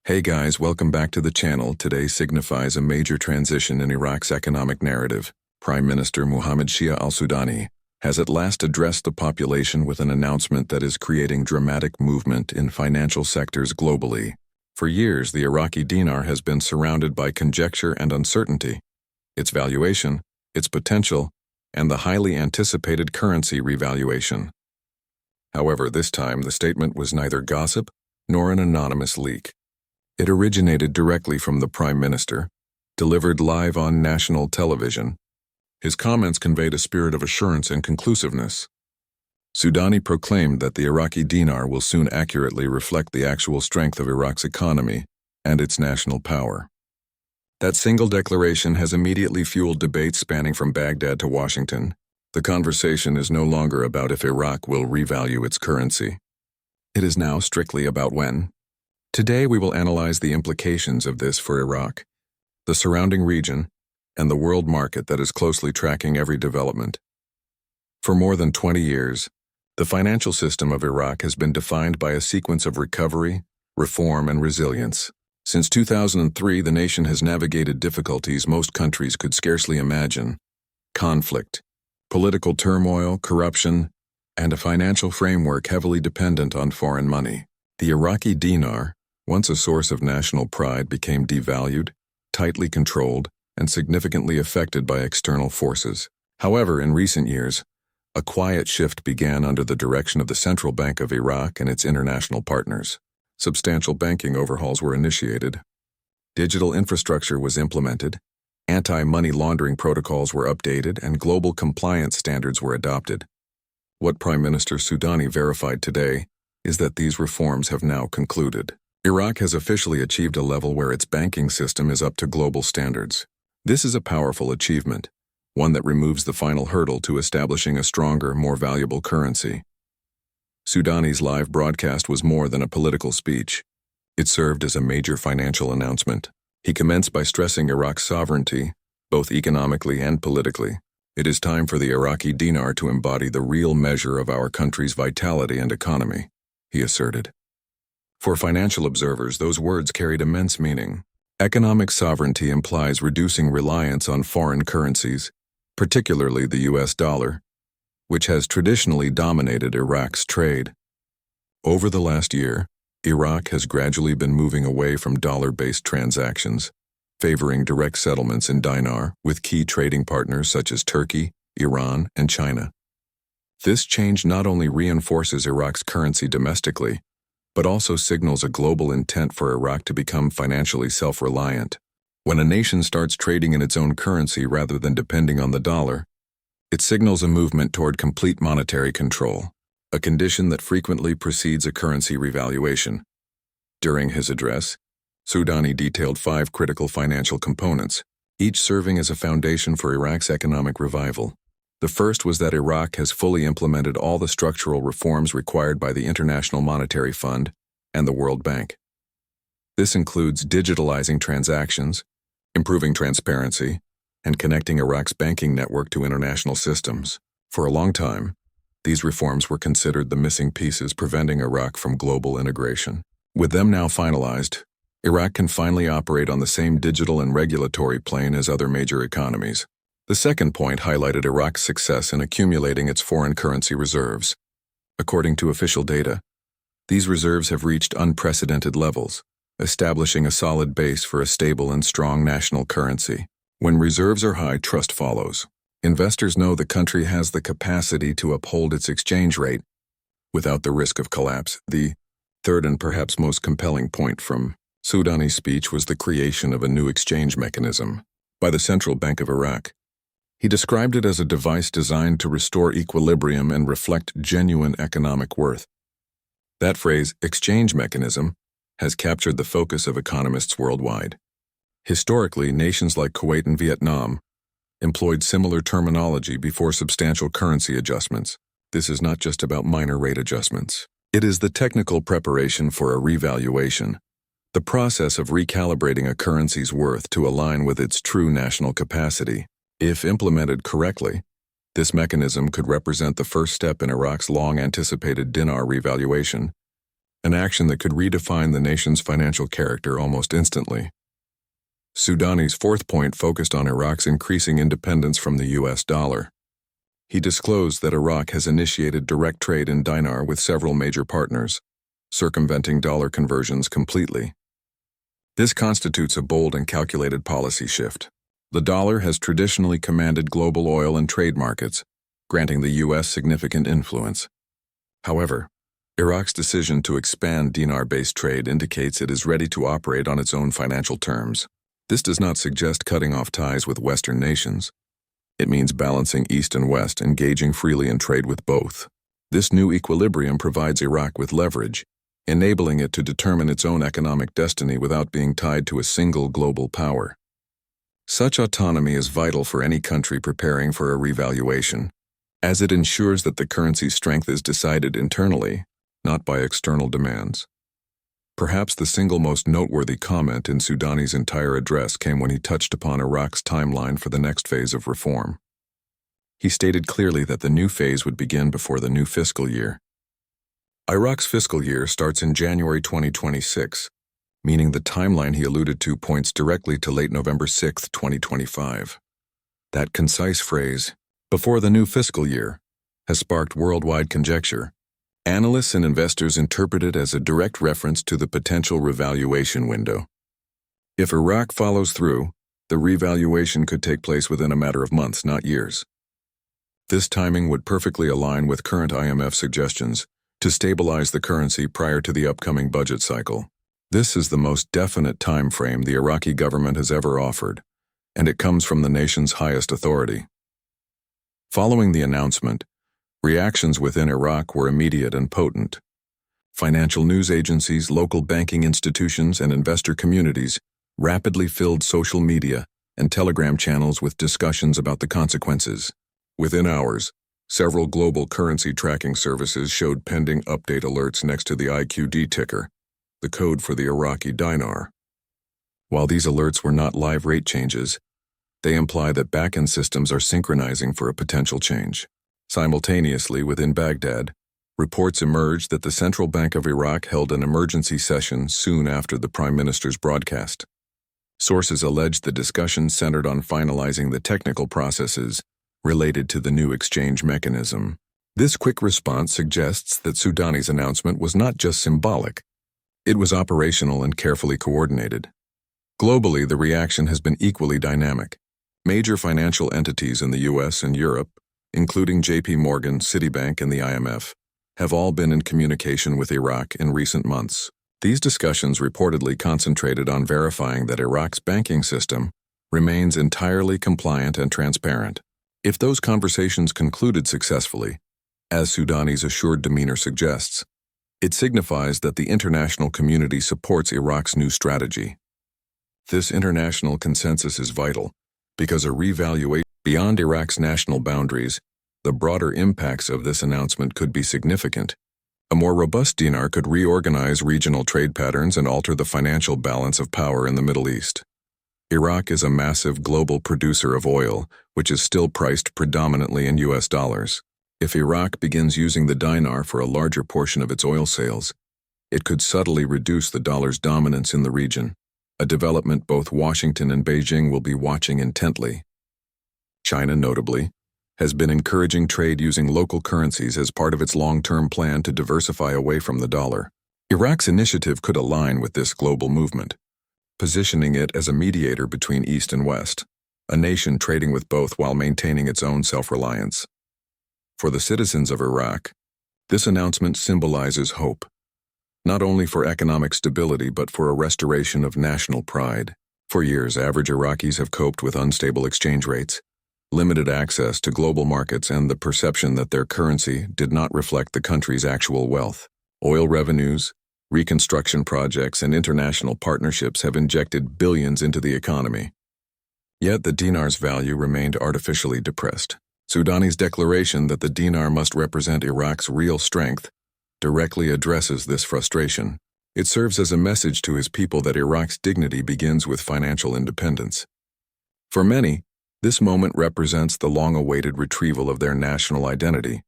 Hey guys, welcome back to the channel. Today signifies a major transition in Iraq's economic narrative. Prime Minister Mohammed Shia Al-Sudani has at last addressed the population with an announcement that is creating dramatic movement in financial sectors globally. For years, the Iraqi dinar has been surrounded by conjecture and uncertainty. Its valuation, its potential, and the highly anticipated currency revaluation. However, this time the statement was neither gossip nor an anonymous leak. It originated directly from the Prime Minister, delivered live on national television. His comments conveyed a spirit of assurance and conclusiveness. Sudani proclaimed that the Iraqi dinar will soon accurately reflect the actual strength of Iraq's economy and its national power. That single declaration has immediately fueled debates spanning from Baghdad to Washington. The conversation is no longer about if Iraq will revalue its currency. It is now strictly about when. Today we will analyze the implications of this for Iraq, the surrounding region, and the world market that is closely tracking every development. For more than 20 years, the financial system of Iraq has been defined by a sequence of recovery, reform, and resilience. Since 2003, the nation has navigated difficulties most countries could scarcely imagine: conflict, political turmoil, corruption, and a financial framework heavily dependent on foreign money. The Iraqi dinar, once a source of national pride, became devalued, tightly controlled, and significantly affected by external forces. However, in recent years, a quiet shift began under the direction of the Central Bank of Iraq and its international partners. Substantial banking overhauls were initiated. Digital infrastructure was implemented, anti-money laundering protocols were updated, and global compliance standards were adopted. What Prime Minister Sudani verified today is that these reforms have now concluded. Iraq has officially achieved a level where its banking system is up to global standards. This is a powerful achievement, one that removes the final hurdle to establishing a stronger, more valuable currency. Sudani's live broadcast was more than a political speech. It served as a major financial announcement. He commenced by stressing Iraq's sovereignty, both economically and politically. It is time for the Iraqi dinar to embody the real measure of our country's vitality and economy, he asserted. For financial observers, those words carried immense meaning. Economic sovereignty implies reducing reliance on foreign currencies, particularly the US dollar, which has traditionally dominated Iraq's trade. Over the last year, Iraq has gradually been moving away from dollar-based transactions, favoring direct settlements in dinar with key trading partners such as Turkey, Iran, and China. This change not only reinforces Iraq's currency domestically, but also signals a global intent for Iraq to become financially self-reliant. When a nation starts trading in its own currency rather than depending on the dollar, it signals a movement toward complete monetary control, a condition that frequently precedes a currency revaluation. During his address, Sudani detailed 5 critical financial components, each serving as a foundation for Iraq's economic revival. The first was that Iraq has fully implemented all the structural reforms required by the International Monetary Fund and the World Bank. This includes digitalizing transactions, improving transparency, and connecting Iraq's banking network to international systems. For a long time, these reforms were considered the missing pieces preventing Iraq from global integration. With them now finalized, Iraq can finally operate on the same digital and regulatory plane as other major economies. The second point highlighted Iraq's success in accumulating its foreign currency reserves. According to official data, these reserves have reached unprecedented levels, establishing a solid base for a stable and strong national currency. When reserves are high, trust follows. Investors know the country has the capacity to uphold its exchange rate without the risk of collapse. The third and perhaps most compelling point from Sudani's speech was the creation of a new exchange mechanism by the Central Bank of Iraq. He described it as a device designed to restore equilibrium and reflect genuine economic worth. That phrase, exchange mechanism, has captured the focus of economists worldwide. Historically, nations like Kuwait and Vietnam employed similar terminology before substantial currency adjustments. This is not just about minor rate adjustments. It is the technical preparation for a revaluation, the process of recalibrating a currency's worth to align with its true national capacity. If implemented correctly, this mechanism could represent the first step in Iraq's long-anticipated dinar revaluation, an action that could redefine the nation's financial character almost instantly. Sudani's fourth point focused on Iraq's increasing independence from the US dollar. He disclosed that Iraq has initiated direct trade in dinar with several major partners, circumventing dollar conversions completely. This constitutes a bold and calculated policy shift. The dollar has traditionally commanded global oil and trade markets, granting the U.S. significant influence. However, Iraq's decision to expand dinar-based trade indicates it is ready to operate on its own financial terms. This does not suggest cutting off ties with Western nations. It means balancing East and West, engaging freely in trade with both. This new equilibrium provides Iraq with leverage, enabling it to determine its own economic destiny without being tied to a single global power. Such autonomy is vital for any country preparing for a revaluation, as it ensures that the currency's strength is decided internally, not by external demands. Perhaps the single most noteworthy comment in Sudani's entire address came when he touched upon Iraq's timeline for the next phase of reform. He stated clearly that the new phase would begin before the new fiscal year. Iraq's fiscal year starts in January 2026, meaning the timeline he alluded to points directly to late November 6, 2025. That concise phrase, "before the new fiscal year," has sparked worldwide conjecture. Analysts and investors interpret it as a direct reference to the potential revaluation window. If Iraq follows through, the revaluation could take place within a matter of months, not years. This timing would perfectly align with current IMF suggestions to stabilize the currency prior to the upcoming budget cycle. This is the most definite time frame the Iraqi government has ever offered, and it comes from the nation's highest authority. Following the announcement, reactions within Iraq were immediate and potent. Financial news agencies, local banking institutions, and investor communities rapidly filled social media and Telegram channels with discussions about the consequences. Within hours, several global currency tracking services showed pending update alerts next to the IQD ticker, the code for the Iraqi dinar. While these alerts were not live rate changes, they imply that back-end systems are synchronizing for a potential change. Simultaneously, within Baghdad, reports emerged that the Central Bank of Iraq held an emergency session soon after the Prime Minister's broadcast. Sources alleged the discussion centered on finalizing the technical processes related to the new exchange mechanism. This quick response suggests that Sudani's announcement was not just symbolic. It was operational and carefully coordinated. Globally, the reaction has been equally dynamic. Major financial entities in the US and Europe, including JP Morgan, Citibank, and the IMF, have all been in communication with Iraq in recent months. These discussions reportedly concentrated on verifying that Iraq's banking system remains entirely compliant and transparent. If those conversations concluded successfully, as Sudani's assured demeanor suggests, it signifies that the international community supports Iraq's new strategy. This international consensus is vital because a revaluation beyond Iraq's national boundaries, the broader impacts of this announcement could be significant. A more robust dinar could reorganize regional trade patterns and alter the financial balance of power in the Middle East. Iraq is a massive global producer of oil, which is still priced predominantly in US dollars. If Iraq begins using the dinar for a larger portion of its oil sales, it could subtly reduce the dollar's dominance in the region, a development both Washington and Beijing will be watching intently. China, notably, has been encouraging trade using local currencies as part of its long-term plan to diversify away from the dollar. Iraq's initiative could align with this global movement, positioning it as a mediator between East and West, a nation trading with both while maintaining its own self-reliance. For the citizens of Iraq, this announcement symbolizes hope, not only for economic stability but for a restoration of national pride. For years, average Iraqis have coped with unstable exchange rates, limited access to global markets, and the perception that their currency did not reflect the country's actual wealth. Oil revenues, reconstruction projects, and international partnerships have injected billions into the economy. Yet the dinar's value remained artificially depressed. Sudani's declaration that the dinar must represent Iraq's real strength directly addresses this frustration. It serves as a message to his people that Iraq's dignity begins with financial independence. For many, this moment represents the long-awaited retrieval of their national identity.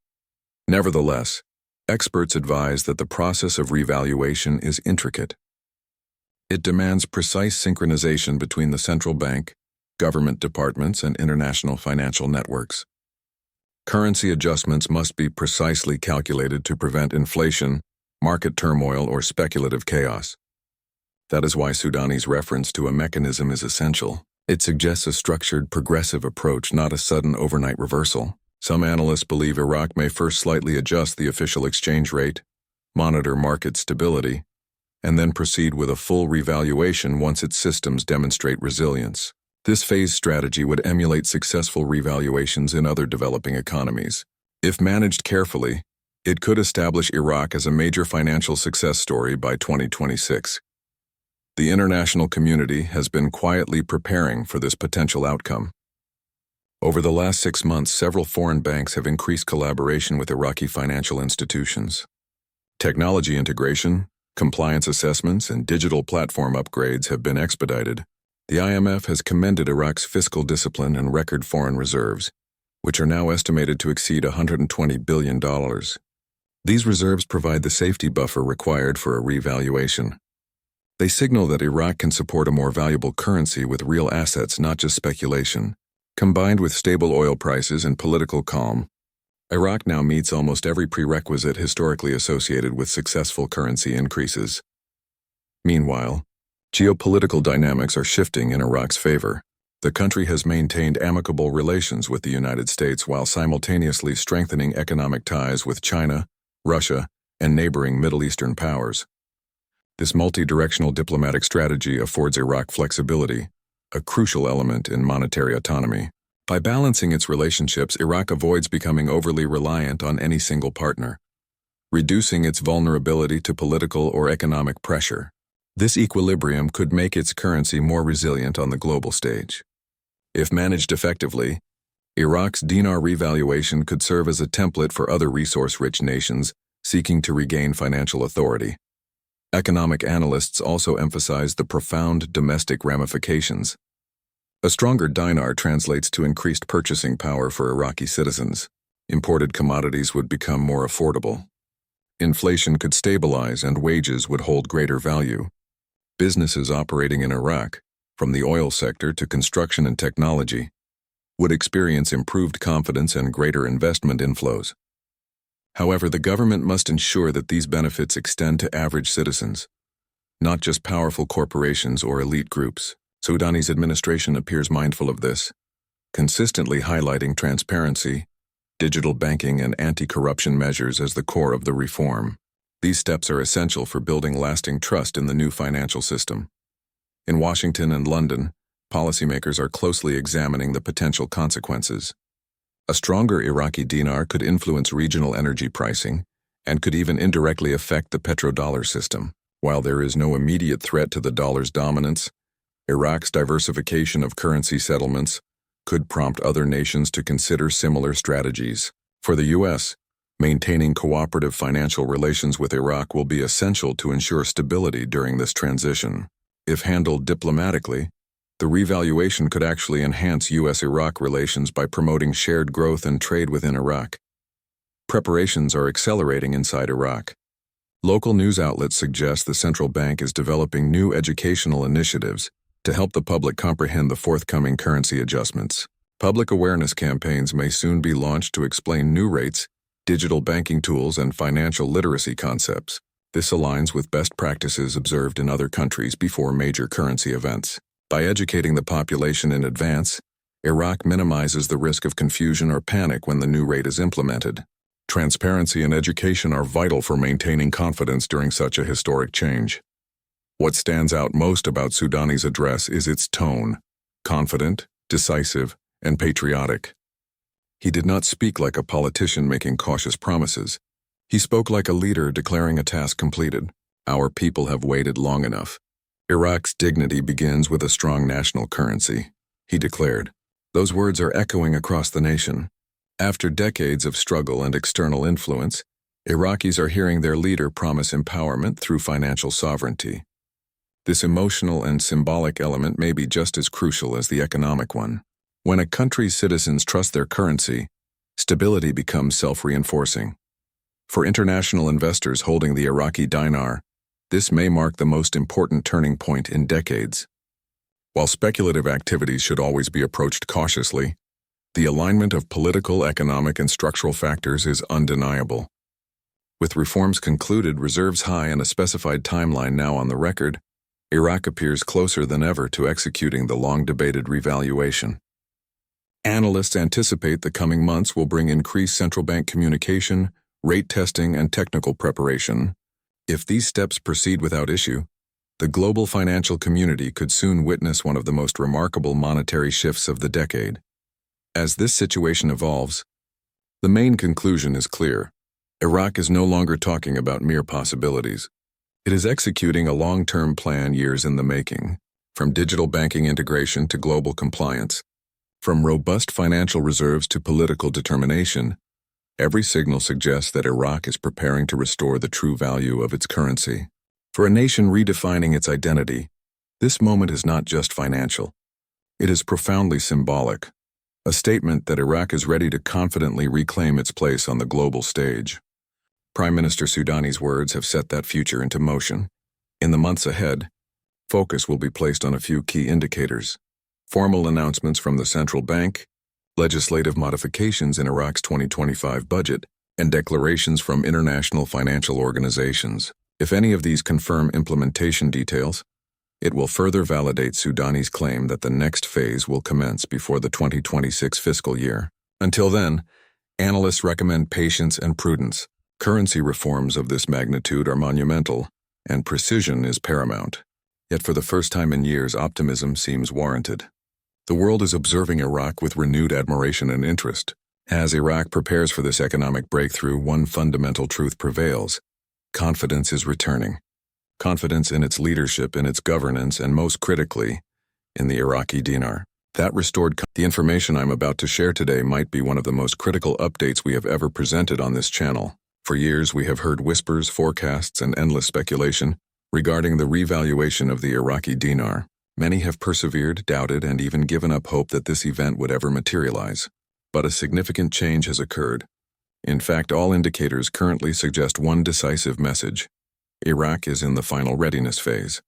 Nevertheless, Experts advise that the process of revaluation is intricate. It demands precise synchronization between the central bank, government departments, and international financial networks. Currency adjustments must be precisely calculated to prevent inflation, market turmoil, or speculative chaos. That is why Sudani's reference to a mechanism is essential. It suggests a structured, progressive approach, not a sudden overnight reversal. Some analysts believe Iraq may first slightly adjust the official exchange rate, monitor market stability, and then proceed with a full revaluation once its systems demonstrate resilience. This phased strategy would emulate successful revaluations in other developing economies. If managed carefully, it could establish Iraq as a major financial success story by 2026. The international community has been quietly preparing for this potential outcome. Over the last 6 months, several foreign banks have increased collaboration with Iraqi financial institutions. Technology integration, compliance assessments, and digital platform upgrades have been expedited. The IMF has commended Iraq's fiscal discipline and record foreign reserves, which are now estimated to exceed $120 billion. These reserves provide the safety buffer required for a revaluation. They signal that Iraq can support a more valuable currency with real assets, not just speculation. Combined with stable oil prices and political calm, Iraq now meets almost every prerequisite historically associated with successful currency increases. Meanwhile, geopolitical dynamics are shifting in Iraq's favor. The country has maintained amicable relations with the United States while simultaneously strengthening economic ties with China, Russia, and neighboring Middle Eastern powers. This multi-directional diplomatic strategy affords Iraq flexibility, a crucial element in monetary autonomy. By balancing its relationships, Iraq avoids becoming overly reliant on any single partner, reducing its vulnerability to political or economic pressure. This equilibrium could make its currency more resilient on the global stage. If managed effectively, Iraq's dinar revaluation could serve as a template for other resource-rich nations seeking to regain financial authority. Economic analysts also emphasize the profound domestic ramifications. A stronger dinar translates to increased purchasing power for Iraqi citizens. Imported commodities would become more affordable. Inflation could stabilize and wages would hold greater value. Businesses operating in Iraq, from the oil sector to construction and technology, would experience improved confidence and greater investment inflows. However, the government must ensure that these benefits extend to average citizens, not just powerful corporations or elite groups. Sudani's administration appears mindful of this, consistently highlighting transparency, digital banking, and anti-corruption measures as the core of the reform. These steps are essential for building lasting trust in the new financial system. In Washington and London, policymakers are closely examining the potential consequences. A stronger Iraqi dinar could influence regional energy pricing and could even indirectly affect the petrodollar system. While there is no immediate threat to the dollar's dominance, Iraq's diversification of currency settlements could prompt other nations to consider similar strategies. For the U.S., maintaining cooperative financial relations with Iraq will be essential to ensure stability during this transition. If handled diplomatically, the revaluation could actually enhance U.S.-Iraq relations by promoting shared growth and trade within Iraq. Preparations are accelerating inside Iraq. Local news outlets suggest the central bank is developing new educational initiatives to help the public comprehend the forthcoming currency adjustments. Public awareness campaigns may soon be launched to explain new rates, digital banking tools, and financial literacy concepts. This aligns with best practices observed in other countries before major currency events. By educating the population in advance, Iraq minimizes the risk of confusion or panic when the new rate is implemented. Transparency and education are vital for maintaining confidence during such a historic change. What stands out most about Sudani's address is its tone: confident, decisive, and patriotic. He did not speak like a politician making cautious promises. He spoke like a leader declaring a task completed. Our people have waited long enough. Iraq's dignity begins with a strong national currency, he declared. Those words are echoing across the nation. After decades of struggle and external influence, Iraqis are hearing their leader promise empowerment through financial sovereignty. This emotional and symbolic element may be just as crucial as the economic one. When a country's citizens trust their currency, stability becomes self-reinforcing. For international investors holding the Iraqi dinar, this may mark the most important turning point in decades. While speculative activities should always be approached cautiously, the alignment of political, economic, and structural factors is undeniable. With reforms concluded, reserves high, and a specified timeline now on the record, Iraq appears closer than ever to executing the long-debated revaluation. Analysts anticipate the coming months will bring increased central bank communication, rate testing, and technical preparation. If these steps proceed without issue, the global financial community could soon witness one of the most remarkable monetary shifts of the decade. As this situation evolves, the main conclusion is clear. Iraq is no longer talking about mere possibilities. It is executing a long-term plan years in the making, from digital banking integration to global compliance. From robust financial reserves to political determination, every signal suggests that Iraq is preparing to restore the true value of its currency. For a nation redefining its identity, this moment is not just financial. It is profoundly symbolic, a statement that Iraq is ready to confidently reclaim its place on the global stage. Prime Minister Sudani's words have set that future into motion. In the months ahead, focus will be placed on a few key indicators: formal announcements from the central bank, legislative modifications in Iraq's 2025 budget, and declarations from international financial organizations. If any of these confirm implementation details, it will further validate Sudani's claim that the next phase will commence before the 2026 fiscal year. Until then, analysts recommend patience and prudence. Currency reforms of this magnitude are monumental, and precision is paramount. Yet for the first time in years, optimism seems warranted. The world is observing Iraq with renewed admiration and interest. As Iraq prepares for this economic breakthrough, one fundamental truth prevails: confidence is returning. Confidence in its leadership, in its governance, and most critically, in the Iraqi dinar. The information I'm about to share today might be one of the most critical updates we have ever presented on this channel. For years, we have heard whispers, forecasts, and endless speculation regarding the revaluation of the Iraqi dinar. Many have persevered, doubted, and even given up hope that this event would ever materialize. But a significant change has occurred. In fact, all indicators currently suggest one decisive message: Iraq is in the final readiness phase.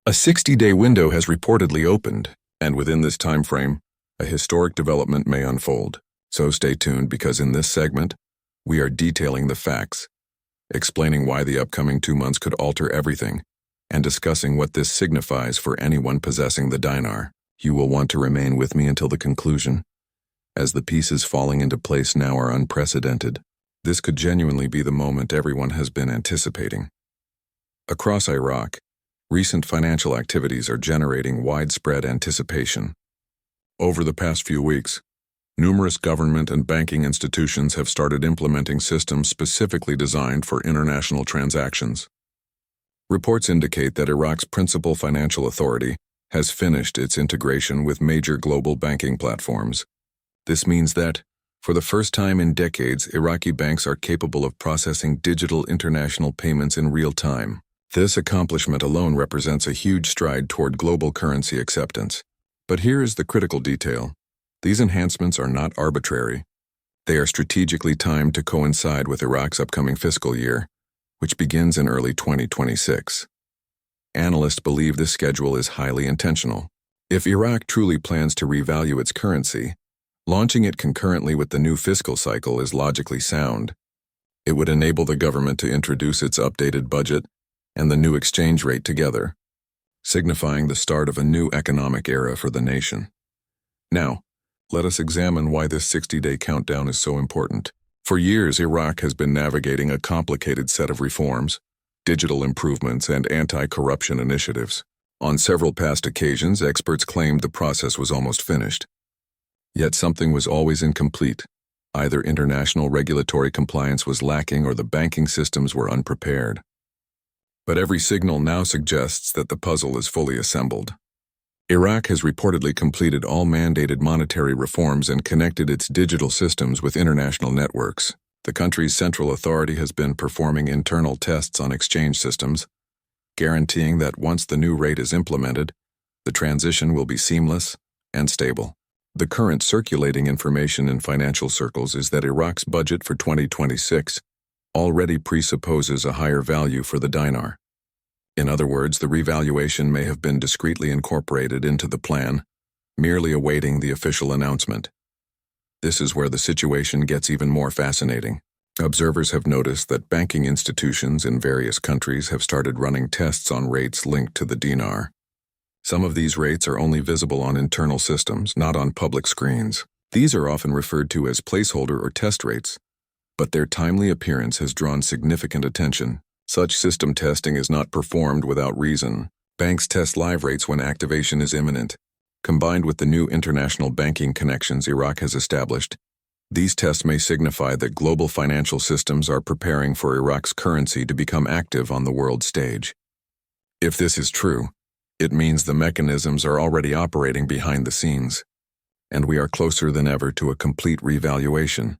A 60-day window has reportedly opened, and within this time frame, a historic development may unfold. So stay tuned, because in this segment, we are detailing the facts, explaining why the upcoming 2 months could alter everything, and discussing what this signifies for anyone possessing the dinar. You will want to remain with me until the conclusion, as the pieces falling into place now are unprecedented. This could genuinely be the moment everyone has been anticipating. Across Iraq, recent financial activities are generating widespread anticipation. Over the past few weeks, numerous government and banking institutions have started implementing systems specifically designed for international transactions. Reports indicate that Iraq's principal financial authority has finished its integration with major global banking platforms. This means that, for the first time in decades, Iraqi banks are capable of processing digital international payments in real time. This accomplishment alone represents a huge stride toward global currency acceptance. But here is the critical detail: these enhancements are not arbitrary. They are strategically timed to coincide with Iraq's upcoming fiscal year, which begins in early 2026. Analysts believe this schedule is highly intentional. If Iraq truly plans to revalue its currency, launching it concurrently with the new fiscal cycle is logically sound. It would enable the government to introduce its updated budget and the new exchange rate together, signifying the start of a new economic era for the nation. Now, let us examine why this 60-day countdown is so important. For years, Iraq has been navigating a complicated set of reforms, digital improvements, and anti-corruption initiatives. On several past occasions, experts claimed the process was almost finished. Yet something was always incomplete. Either international regulatory compliance was lacking or the banking systems were unprepared. But every signal now suggests that the puzzle is fully assembled. Iraq has reportedly completed all mandated monetary reforms and connected its digital systems with international networks. The country's central authority has been performing internal tests on exchange systems, guaranteeing that once the new rate is implemented, the transition will be seamless and stable. The current circulating information in financial circles is that Iraq's budget for 2026, already presupposes a higher value for the dinar. In other words, the revaluation may have been discreetly incorporated into the plan, merely awaiting the official announcement. This is where the situation gets even more fascinating. Observers have noticed that banking institutions in various countries have started running tests on rates linked to the dinar. Some of these rates are only visible on internal systems, not on public screens. These are often referred to as placeholder or test rates, but their timely appearance has drawn significant attention. Such system testing is not performed without reason. Banks test live rates when activation is imminent. Combined with the new international banking connections Iraq has established, these tests may signify that global financial systems are preparing for Iraq's currency to become active on the world stage. If this is true, it means the mechanisms are already operating behind the scenes, and we are closer than ever to a complete revaluation.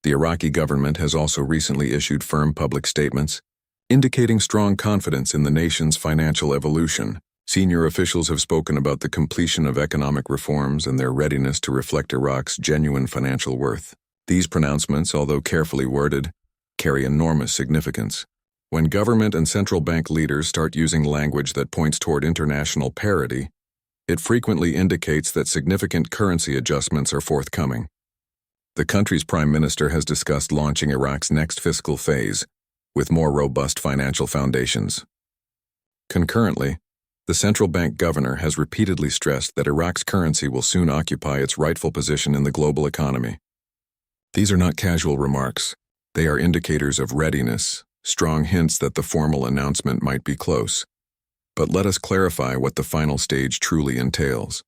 The Iraqi government has also recently issued firm public statements, indicating strong confidence in the nation's financial evolution. Senior officials have spoken about the completion of economic reforms and their readiness to reflect Iraq's genuine financial worth. These pronouncements, although carefully worded, carry enormous significance. When government and central bank leaders start using language that points toward international parity, it frequently indicates that significant currency adjustments are forthcoming. The country's prime minister has discussed launching Iraq's next fiscal phase, with more robust financial foundations. Concurrently, the central bank governor has repeatedly stressed that Iraq's currency will soon occupy its rightful position in the global economy. These are not casual remarks. They are indicators of readiness, strong hints that the formal announcement might be close. But let us clarify what the final stage truly entails.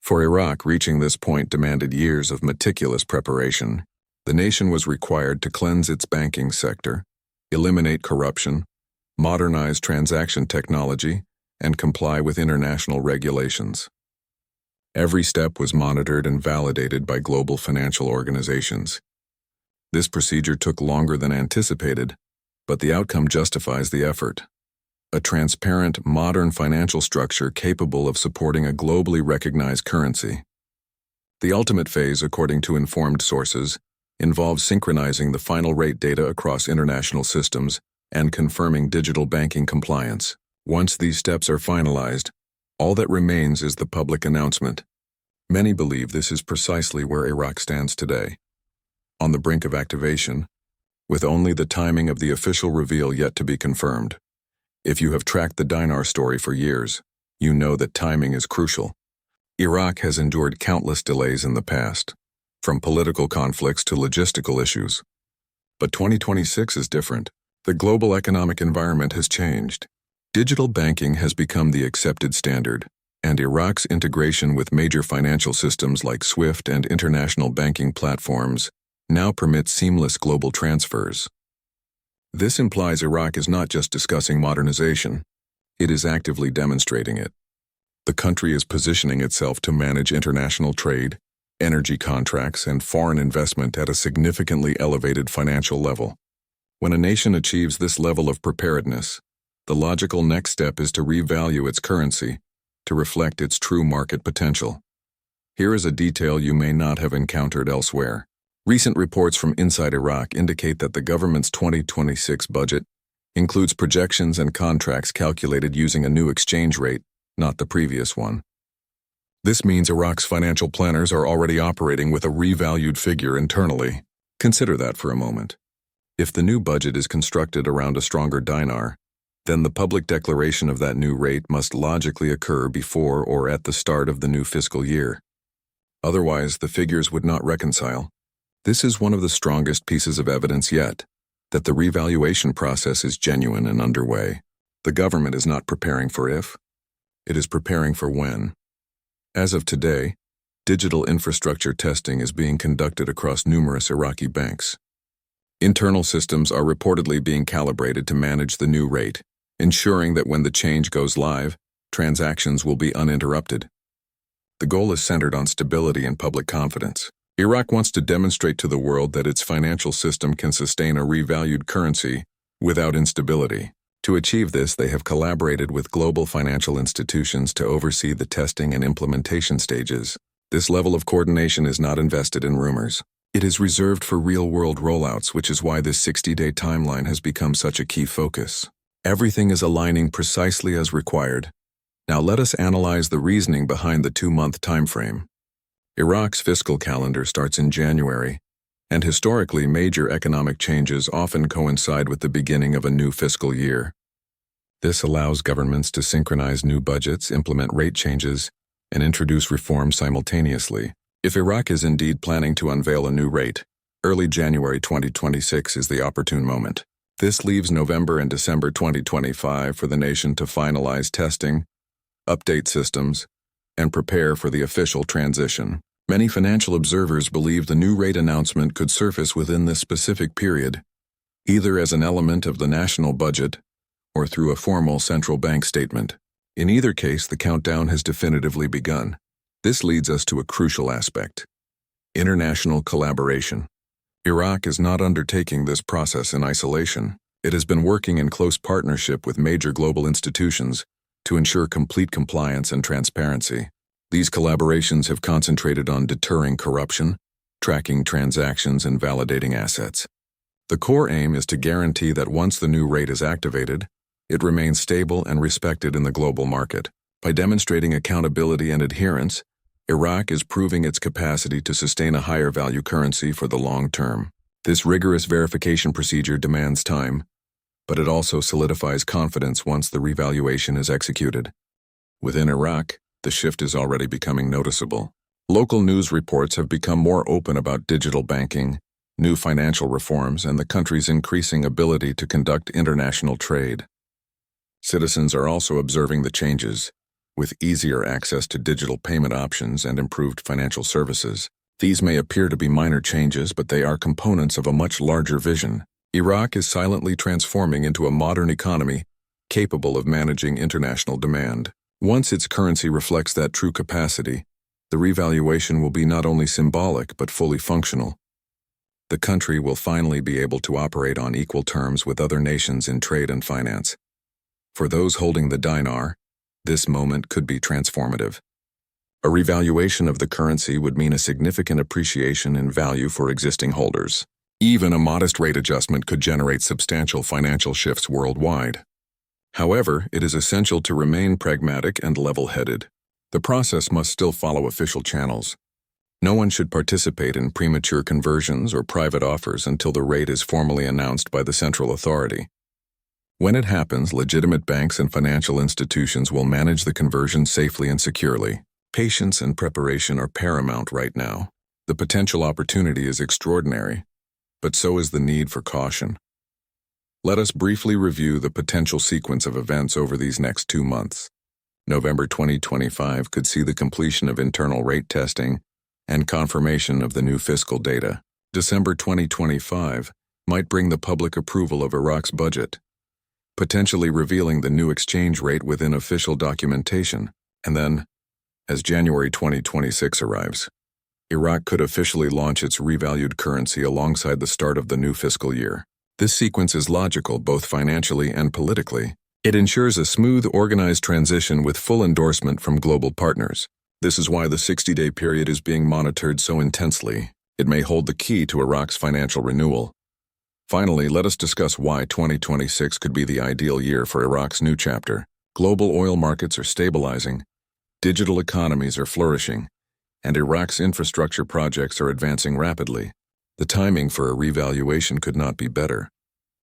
For Iraq, reaching this point demanded years of meticulous preparation. The nation was required to cleanse its banking sector, eliminate corruption, modernize transaction technology, and comply with international regulations. Every step was monitored and validated by global financial organizations. This procedure took longer than anticipated, but the outcome justifies the effort. A transparent, modern financial structure capable of supporting a globally recognized currency. The ultimate phase, according to informed sources, involves synchronizing the final rate data across international systems and confirming digital banking compliance. Once these steps are finalized, all that remains is the public announcement. Many believe this is precisely where Iraq stands today, on the brink of activation, with only the timing of the official reveal yet to be confirmed. If you have tracked the dinar story for years, you know that timing is crucial. Iraq has endured countless delays in the past, from political conflicts to logistical issues. But 2026 is different. The global economic environment has changed. Digital banking has become the accepted standard, and Iraq's integration with major financial systems like SWIFT and international banking platforms now permits seamless global transfers. This implies Iraq is not just discussing modernization, it is actively demonstrating it. The country is positioning itself to manage international trade, energy contracts, and foreign investment at a significantly elevated financial level. When a nation achieves this level of preparedness, the logical next step is to revalue its currency to reflect its true market potential. Here is a detail you may not have encountered elsewhere. Recent reports from inside Iraq indicate that the government's 2026 budget includes projections and contracts calculated using a new exchange rate, not the previous one. This means Iraq's financial planners are already operating with a revalued figure internally. Consider that for a moment. If the new budget is constructed around a stronger dinar, then the public declaration of that new rate must logically occur before or at the start of the new fiscal year. Otherwise, the figures would not reconcile. This is one of the strongest pieces of evidence yet, that the revaluation process is genuine and underway. The government is not preparing for if, it is preparing for when. As of today, digital infrastructure testing is being conducted across numerous Iraqi banks. Internal systems are reportedly being calibrated to manage the new rate, ensuring that when the change goes live, transactions will be uninterrupted. The goal is centered on stability and public confidence. Iraq wants to demonstrate to the world that its financial system can sustain a revalued currency without instability. To achieve this, they have collaborated with global financial institutions to oversee the testing and implementation stages. This level of coordination is not invested in rumors. It is reserved for real-world rollouts, which is why this 60-day timeline has become such a key focus. Everything is aligning precisely as required. Now let us analyze the reasoning behind the 2-month timeframe. Iraq's fiscal calendar starts in January, and historically major economic changes often coincide with the beginning of a new fiscal year. This allows governments to synchronize new budgets, implement rate changes, and introduce reforms simultaneously. If Iraq is indeed planning to unveil a new rate, early January 2026 is the opportune moment. This leaves November and December 2025 for the nation to finalize testing, update systems, and prepare for the official transition. Many financial observers believe the new rate announcement could surface within this specific period, either as an element of the national budget or through a formal central bank statement. In either case, the countdown has definitively begun. This leads us to a crucial aspect: international collaboration. Iraq is not undertaking this process in isolation. It has been working in close partnership with major global institutions to ensure complete compliance and transparency. These collaborations have concentrated on deterring corruption, tracking transactions, and validating assets. The core aim is to guarantee that once the new rate is activated, it remains stable and respected in the global market. By demonstrating accountability and adherence, Iraq is proving its capacity to sustain a higher value currency for the long term. This rigorous verification procedure demands time, but it also solidifies confidence once the revaluation is executed. Within Iraq, the shift is already becoming noticeable. Local news reports have become more open about digital banking, new financial reforms, and the country's increasing ability to conduct international trade. Citizens are also observing the changes, with easier access to digital payment options and improved financial services. These may appear to be minor changes, but they are components of a much larger vision. Iraq is silently transforming into a modern economy capable of managing international demand. Once its currency reflects that true capacity, the revaluation will be not only symbolic but fully functional. The country will finally be able to operate on equal terms with other nations in trade and finance. For those holding the dinar, this moment could be transformative. A revaluation of the currency would mean a significant appreciation in value for existing holders. Even a modest rate adjustment could generate substantial financial shifts worldwide. However, it is essential to remain pragmatic and level-headed. The process must still follow official channels. No one should participate in premature conversions or private offers until the rate is formally announced by the central authority. When it happens, legitimate banks and financial institutions will manage the conversion safely and securely. Patience and preparation are paramount right now. The potential opportunity is extraordinary, but so is the need for caution. Let us briefly review the potential sequence of events over these next 2 months. November 2025 could see the completion of internal rate testing and confirmation of the new fiscal data. December 2025 might bring the public approval of Iraq's budget, potentially revealing the new exchange rate within official documentation. And then, as January 2026 arrives, Iraq could officially launch its revalued currency alongside the start of the new fiscal year. This sequence is logical both financially and politically. It ensures a smooth, organized transition with full endorsement from global partners. This is why the 60-day period is being monitored so intensely. It may hold the key to Iraq's financial renewal. Finally, let us discuss why 2026 could be the ideal year for Iraq's new chapter. Global oil markets are stabilizing, digital economies are flourishing, and Iraq's infrastructure projects are advancing rapidly. The timing for a revaluation could not be better.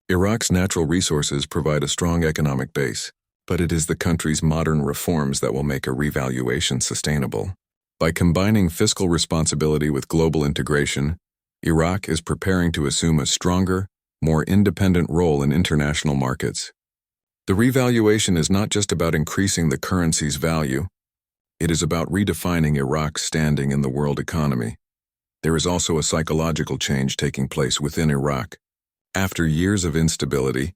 Iraq's natural resources provide a strong economic base, but it is the country's modern reforms that will make a revaluation sustainable. By combining fiscal responsibility with global integration, Iraq is preparing to assume a stronger, more independent role in international markets. The revaluation is not just about increasing the currency's value, it is about redefining Iraq's standing in the world economy. There is also a psychological change taking place within Iraq. After years of instability,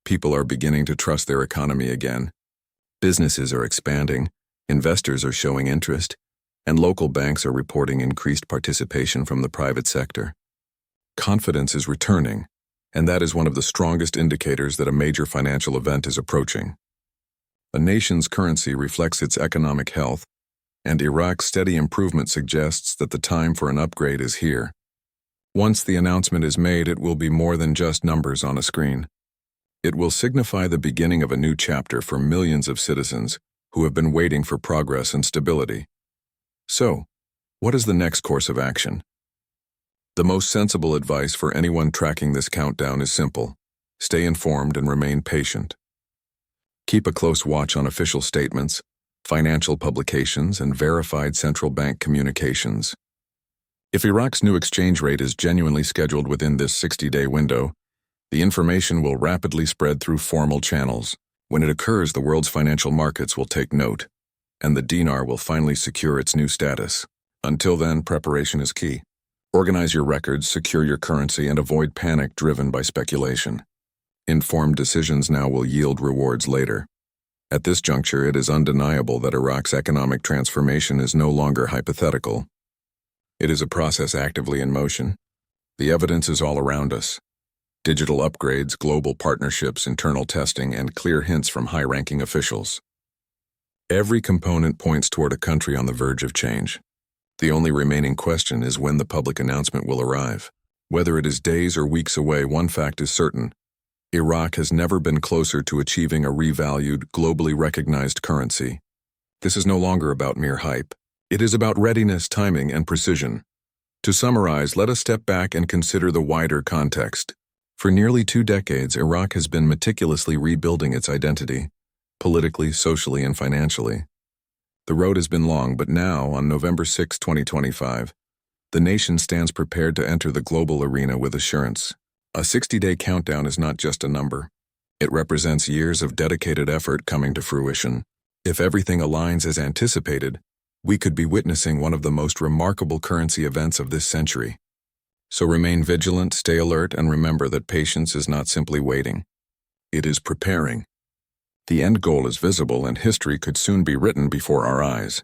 people are beginning to trust their economy again. Businesses are expanding, investors are showing interest, and local banks are reporting increased participation from the private sector. Confidence is returning, and that is one of the strongest indicators that a major financial event is approaching. A nation's currency reflects its economic health, and Iraq's steady improvement suggests that the time for an upgrade is here. Once the announcement is made, it will be more than just numbers on a screen. It will signify the beginning of a new chapter for millions of citizens who have been waiting for progress and stability. So, what is the next course of action? The most sensible advice for anyone tracking this countdown is simple: stay informed and remain patient. Keep a close watch on official statements, financial publications, and verified central bank communications. If Iraq's new exchange rate is genuinely scheduled within this 60-day window, the information will rapidly spread through formal channels. When it occurs, the world's financial markets will take note, and the dinar will finally secure its new status. Until then, preparation is key. Organize your records, secure your currency, and avoid panic driven by speculation. Informed decisions now will yield rewards later. At this juncture, it is undeniable that Iraq's economic transformation is no longer hypothetical. It is a process actively in motion. The evidence is all around us. Digital upgrades, global partnerships, internal testing, and clear hints from high-ranking officials. Every component points toward a country on the verge of change. The only remaining question is when the public announcement will arrive. Whether it is days or weeks away, one fact is certain: Iraq has never been closer to achieving a revalued, globally recognized currency. This is no longer about mere hype. It is about readiness, timing, and precision. To summarize, let us step back and consider the wider context. For nearly 2 decades, Iraq has been meticulously rebuilding its identity, politically, socially, and financially. The road has been long, but now, on November 6, 2025, the nation stands prepared to enter the global arena with assurance. A 60-day countdown is not just a number. It represents years of dedicated effort coming to fruition. If everything aligns as anticipated, we could be witnessing one of the most remarkable currency events of this century. So remain vigilant, stay alert, and remember that patience is not simply waiting. It is preparing. The end goal is visible, and history could soon be written before our eyes.